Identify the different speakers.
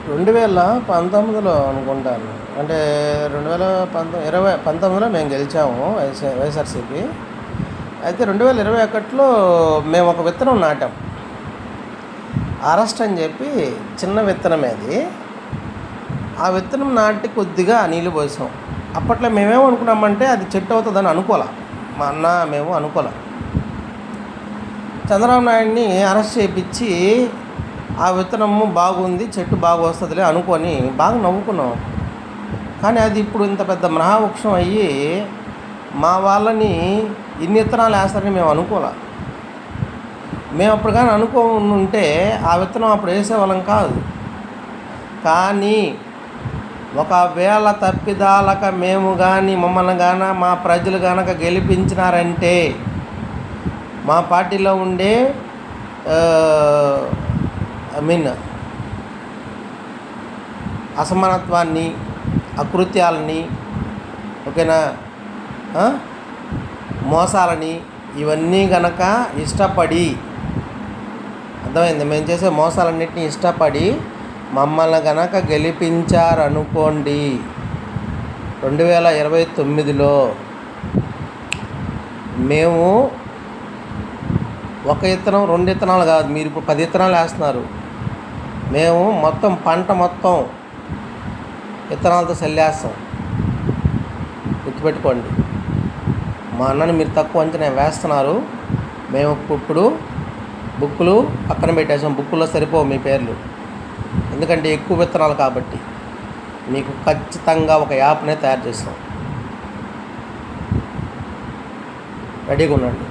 Speaker 1: 2019లో అనుకుంటాను. అంటే 2019లో మేము గెలిచాము వైఎస్ఆర్సీపీ. అయితే 2021లో మేము ఒక విత్తనం నాటాం. అరెస్ట్ అని చెప్పి చిన్న విత్తనమే అది. ఆ విత్తనం నాటి కొద్దిగా నీళ్ళు పోసాం. అప్పట్లో మేమేమనుకున్నామంటే అది చెట్టు అవుతుందని అనుకోలే. మా అన్న మేము అనుకోలే. చంద్రబాబు నాయుడిని అరెస్ట్ చేయించి ఆ విత్తనము బాగుంది, చెట్టు బాగా వస్తుందిలే అనుకొని బాగా నవ్వుకున్నాం. కానీ అది ఇప్పుడు ఇంత పెద్ద మహావృక్షం అయ్యి మా వాళ్ళని ఇన్ని విత్తనాలు వేస్తారని మేము అనుకోలే. మేము అప్పుడు కానీ ఉంటే ఆ విత్తనం అప్పుడు వేసేవాళ్ళం కాదు. కానీ ఒకవేళ తప్పిదాలక మేము కానీ మమ్మల్ని కానీ మా ప్రజలు కనుక గెలిపించినారంటే మా పార్టీలో ఉండే అసమానత్వాన్ని, అకృత్యాలని, ఓకేనా, మోసాలని ఇవన్నీ గనక ఇష్టపడి, అర్థమైంది, మేము చేసే మోసాలన్నింటినీ ఇష్టపడి మమ్మల్ని గనక గెలిపించారనుకోండి 2029లో మేము ఒక విత్తనం 2 విత్తనాలు కాదు, మీరు ఇప్పుడు 10 విత్తనాలు వేస్తున్నారు. మేము మొత్తం పంట మొత్తం విత్తనాలతో చల్లేస్తాం. గుర్తుపెట్టుకోండి. మా అన్నని మీరు తక్కువ అంచనా వేస్తున్నారు. మేము ఇప్పుడు బుక్కులు పక్కన పెట్టేసాం. బుక్కుల్లో సరిపోవు మీ పేర్లు, ఎందుకంటే ఎక్కువ విత్తనాలు కాబట్టి. మీకు ఖచ్చితంగా ఒక యాప్నే తయారు చేస్తాం. రెడీగా ఉండండి.